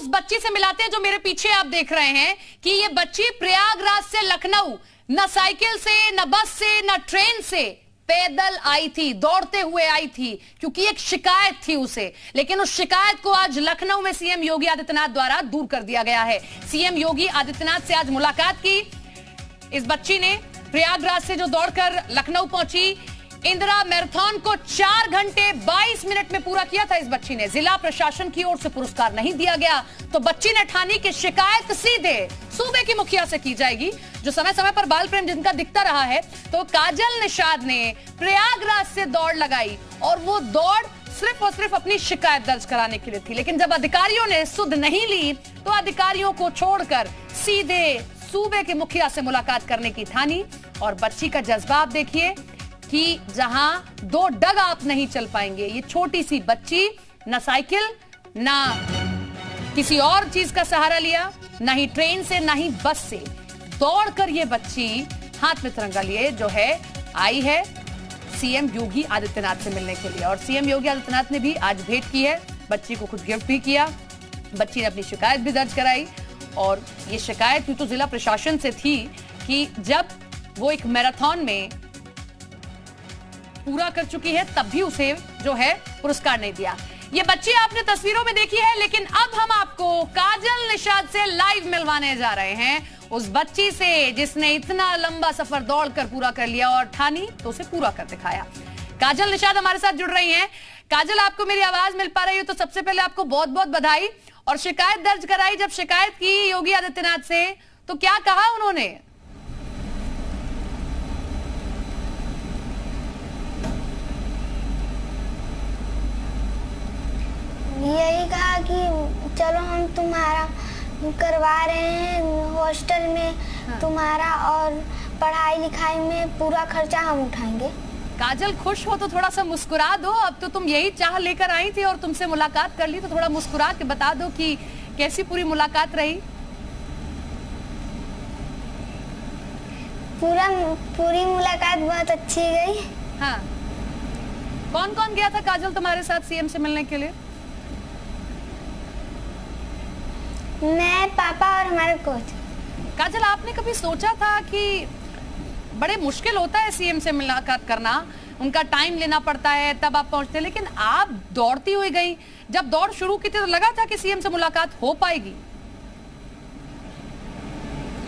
उस बच्ची से मिलाते हैं जो मेरे पीछे आप देख रहे हैं कि ये बच्ची प्रयागराज से लखनऊ न साइकिल से, न बस से, न ट्रेन से, पैदल आई थी, दौड़ते हुए आई थी, क्योंकि एक शिकायत थी उसे। लेकिन उस शिकायत को आज लखनऊ में सीएम योगी आदित्यनाथ द्वारा दूर कर दिया गया है। सीएम योगी आदित्यनाथ से आज मुलाकात की इस बच्ची ने। प्रयागराज से जो दौड़कर लखनऊ पहुंची, इंदिरा मैराथन को 4 घंटे 22 मिनट में पूरा किया था इस बच्ची ने। जिला प्रशासन की ओर से पुरस्कार नहीं दिया गया, तो बच्ची ने ठानी की शिकायत सीधे सूबे की मुखिया से की जाएगी, जो समय समय पर बाल प्रेम जिनका दिखता रहा है। तो काजल निषाद ने प्रयागराज से दौड़ लगाई और वो दौड़ सिर्फ और सिर्फ अपनी शिकायत दर्ज कराने के लिए थी। लेकिन जब अधिकारियों ने सुध नहीं ली, तो अधिकारियों को छोड़कर सीधे सूबे के मुखिया से मुलाकात करने की ठानी। और बच्ची का जज्बा आप देखिए कि जहां 2 डग आप नहीं चल पाएंगे। ये छोटी सी बच्ची ना साइकिल, ना किसी और चीज का सहारा लिया, ना ही ट्रेन से, ना ही बस से, दौड़कर ये बच्ची हाथ में तिरंगा लिए जो है आई है सीएम योगी आदित्यनाथ से मिलने के लिए। और सीएम योगी आदित्यनाथ ने भी आज भेंट की है, बच्ची को कुछ गिफ्ट भी किया। बच्ची ने अपनी शिकायत भी दर्ज कराई और ये शिकायत तो जिला प्रशासन से थी कि जब वो एक मैराथन में पूरा कर चुकी है तब भी उसे जो है पुरस्कार नहीं दिया। ये बच्ची आपने तस्वीरों में देखी है, लेकिन अब हम आपको काजल निषाद से लाइव मिलवाने जा रहे हैं, उस बच्ची से जिसने इतना लंबा सफर दौड़कर पूरा कर लिया और ठानी तो उसे पूरा कर दिखाया। काजल निषाद हमारे साथ जुड़ रही हैं। काजल, आपको मेरी आवाज मिल पा रही है? तो सबसे पहले आपको बहुत बहुत बधाई। और शिकायत दर्ज कराई, जब शिकायत की योगी आदित्यनाथ से तो क्या कहा उन्होंने? यही कहा कि चलो हम तुम्हारा करवा रहे हैं हॉस्टल में, हाँ। तुम्हारा और पढ़ाई लिखाई में पूरा खर्चा हम उठाएंगे। काजल, खुश हो तो थोड़ा सा मुस्कुरा दो। अब तो तुम यही चाह लेकर आई थी और तुमसे मुलाकात कर ली, तो थोड़ा मुस्कुरा के बता दो कि कैसी पूरी मुलाकात रही। पूरी मुलाकात बहुत अच्छी गई। हाँ, कौन कौन गया था काजल तुम्हारे साथ सीएम से मिलने के लिए? मैं, पापा और हमारे कोच। काजल, आपने कभी सोचा था कि बड़े मुश्किल होता है सीएम से मुलाकात करना, उनका टाइम लेना पड़ता है तब आप पहुंचते, लेकिन आप दौड़ती हुई गई, जब दौड़ शुरू की थी तो लगा था कि सीएम से मुलाकात हो पाएगी?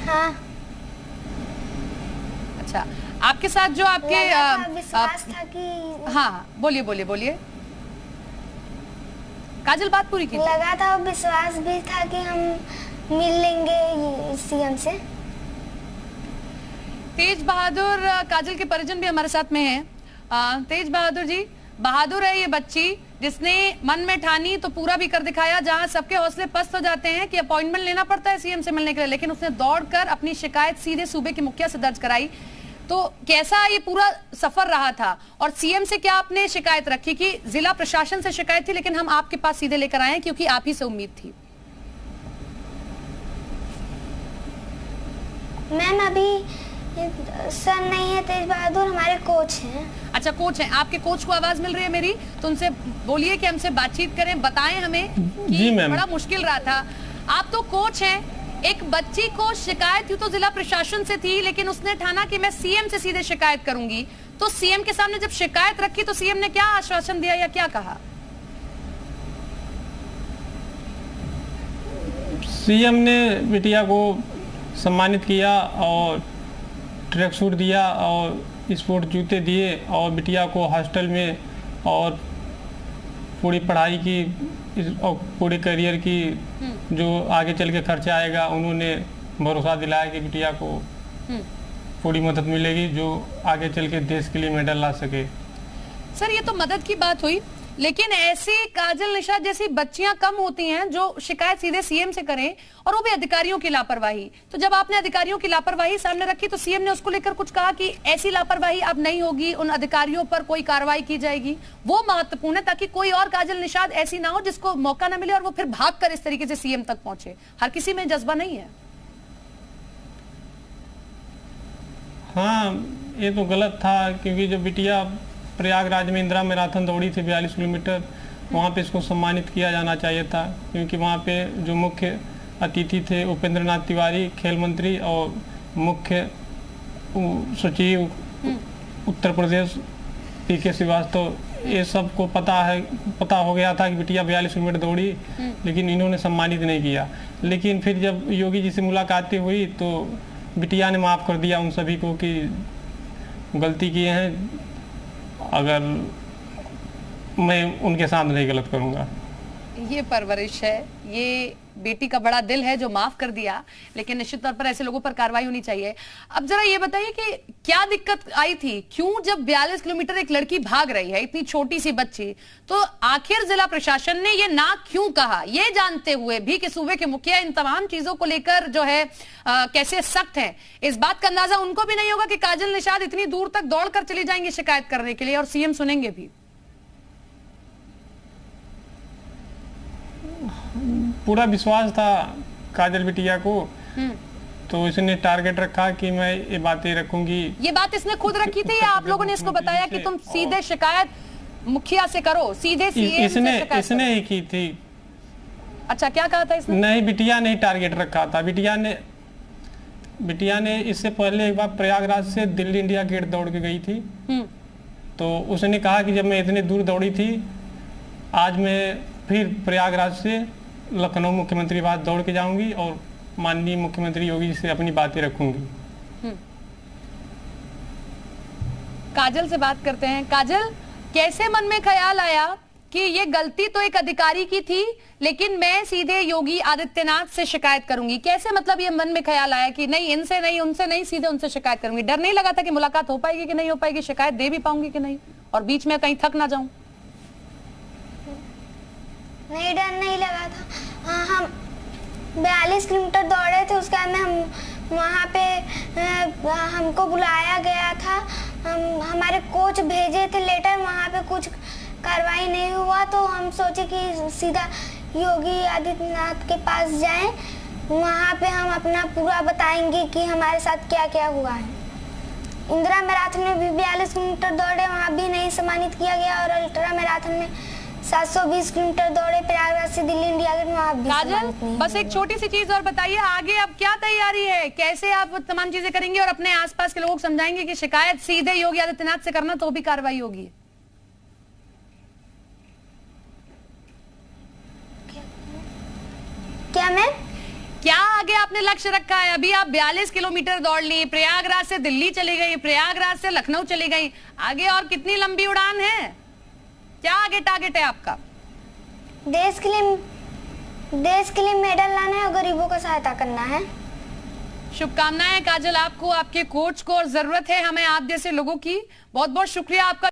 हाँ। अच्छा, आपके साथ जो आपके विश्वास था कि हाँ, बोलिए बोलिए बोलिए काजल, बात पूरी कीजिए। लगा था, विश्वास भी था कि हम मिल लेंगे सीएम से। तेज बहादुर, काजल के परिजन भी हमारे साथ में हैं। तेज बहादुर जी, बहादुर है ये बच्ची जिसने मन में ठानी तो पूरा भी कर दिखाया। जहां सबके हौसले पस्त हो जाते हैं कि अपॉइंटमेंट लेना पड़ता है सीएम से मिलने के लिए, लेकिन उसने दौड़कर अपनी शिकायत सीधे सूबे के मुखिया से दर्ज कराई। तो कैसा ये पूरा सफर रहा था और सीएम से क्या आपने शिकायत रखी? कि जिला प्रशासन से शिकायत थी लेकिन हम आपके पास सीधे लेकर आए हैं क्योंकि आप ही से उम्मीद थी। मैम, अभी सर नहीं है, तेज बहादुर हमारे कोच हैं। अच्छा, कोच हैं। आपके कोच को आवाज मिल रही है मेरी? तो उनसे बोलिए कि हमसे बातचीत करें, बताएं हमें कि बड़ा मुश्किल रहा था। आप तो कोच हैं, एक बच्ची को शिकायत तो जिला प्रशासन से थी, लेकिन उसने ठाना कि मैं सीएम से सीधे शिकायत करूंगी। तो सीएम के सामने जब शिकायत रखी तो सीएम ने क्या आश्वासन दिया या क्या कहा? सीएम ने बिटिया को सम्मानित किया और ट्रैक सूट दिया और स्पोर्ट जूते दिए और बिटिया को हॉस्टल में और पूरी पढ़ाई की और पूरे करियर की जो आगे चल के खर्चा आएगा, उन्होंने भरोसा दिलाया कि बिटिया को पूरी मदद मिलेगी जो आगे चल के देश के लिए मेडल ला सके। सर, ये तो मदद की बात हुई, लेकिन ऐसी काजल निषाद जैसी बच्चियां कम होती हैं जो शिकायत सीधे सीएम से करें, और वो भी अधिकारियों की लापरवाही। तो जब आपने अधिकारियों की लापरवाही सामने रखी तो सीएम ने उसको लेकर कुछ कहा कि ऐसी लापरवाही अब नहीं होगी, उन अधिकारियों पर कोई कार्रवाई की जाएगी? वो महत्वपूर्ण है ताकि कोई और काजल निषाद ऐसी ना हो जिसको मौका ना मिले और वो फिर भागकर इस तरीके से सीएम तक पहुंचे। हर किसी में जज्बा नहीं है। हाँ, ये तो गलत था क्योंकि जब बिटिया प्रयागराज में इंदिरा मैराथन दौड़ी थी 42 किलोमीटर, वहाँ पे इसको सम्मानित किया जाना चाहिए था, क्योंकि वहाँ पे जो मुख्य अतिथि थे उपेंद्र नाथ तिवारी खेल मंत्री और मुख्य सचिव उत्तर प्रदेश पीके श्रीवास्तव, ये सबको पता हो गया था कि बिटिया 42 किलोमीटर दौड़ी, लेकिन इन्होंने सम्मानित नहीं किया। लेकिन फिर जब योगी जी से मुलाकातें हुई तो बिटिया ने माफ़ कर दिया उन सभी को कि गलती किए हैं, अगर मैं उनके साथ नहीं गलत करूँगा। ये परवरिश है, ये बेटी का बड़ा दिल है जो माफ कर दिया, लेकिन निश्चित तौर पर ऐसे लोगों पर कार्रवाई होनी चाहिए। अब जरा ये बताइए कि क्या दिक्कत आई थी, क्यों जब 42 किलोमीटर एक लड़की भाग रही है, इतनी छोटी सी बच्ची, तो आखिर जिला प्रशासन ने ये ना क्यों कहा, ये जानते हुए भी कि सूबे के मुखिया इन तमाम चीजों को लेकर जो है कैसे सख्त हैं। इस बात का अंदाजा उनको भी नहीं होगा कि काजल निषाद इतनी दूर तक दौड़ कर चली जाएंगी शिकायत करने के लिए, और सीएम सुनेंगे भी। पूरा विश्वास था काजल बिटिया को, तो इसने टारगेट रखा कि मैं ये बातें रखूंगी। ये बात इसने खुद रखी थी या आप लोगों ने इसको बताया कि तुम सीधे शिकायत मुखिया से करो, सीधे सीएम से शिकायत करो? इसने ही की थी। अच्छा, क्या कहा था इसने? नहीं, बिटिया ने टारगेट रखा था। बिटिया ने इससे पहले एक बार प्रयागराज से दिल्ली इंडिया गेट दौड़ के गई थी, तो उसने कहा कि जब मैं इतनी दूर दौड़ी थी, आज मैं फिर प्रयागराज से लखनऊ मुख्यमंत्री बात दौड़ के जाऊंगी और माननीय मुख्यमंत्री योगी जी से अपनी बातें रखूंगी। काजल से बात करते हैं। काजल, कैसे मन में ख्याल आया कि ये गलती तो एक अधिकारी की थी, लेकिन मैं सीधे योगी आदित्यनाथ से शिकायत करूंगी? कैसे, मतलब ये मन में ख्याल आया कि नहीं, इनसे नहीं, उनसे नहीं, सीधे उनसे शिकायत करूंगी? डर नहीं लगा था कि मुलाकात हो पाएगी कि नहीं हो पाएगी, शिकायत दे भी पाऊंगी कि नहीं, और बीच में कहीं थक ना जाऊं? नहीं, डर नहीं लगा था। हम 42 किलोमीटर दौड़े थे, उसके बाद में हम वहाँ पे हमको बुलाया गया था, हमारे कोच भेजे थे लेटर, वहाँ पे कुछ कार्रवाई नहीं हुआ, तो हम सोचे कि सीधा योगी आदित्यनाथ के पास जाएं, वहाँ पे हम अपना पूरा बताएंगे कि हमारे साथ क्या क्या हुआ है। इंदिरा मैराथन में भी 42 किलोमीटर दौड़े, वहाँ भी नहीं सम्मानित किया गया, और अल्ट्रा मैराथन में 720 किलोमीटर दौड़े प्रयागराज से दिल्ली इंडिया गेट, वहाँ भी। काजल, बस एक छोटी सी चीज और बताइए, आगे अब क्या तैयारी है, कैसे आप तमाम चीजें करेंगे और अपने आसपास के लोगों को समझाएंगे कि शिकायत सीधे योगी आदित्यनाथ से करना तो भी कार्रवाई होगी? क्या आगे आपने लक्ष्य रखा है? अभी आप 42 किलोमीटर दौड़ ली, प्रयागराज से दिल्ली चली गई, प्रयागराज से लखनऊ चली गई, आगे और कितनी लंबी उड़ान है? क्या आगे टारगेट है आपका? देश के लिए मेडल लाना है और गरीबों को सहायता करना है। शुभकामनाएं काजल आपको, आपके कोच को, और जरूरत है हमें आप जैसे लोगों की। बहुत बहुत शुक्रिया आपका।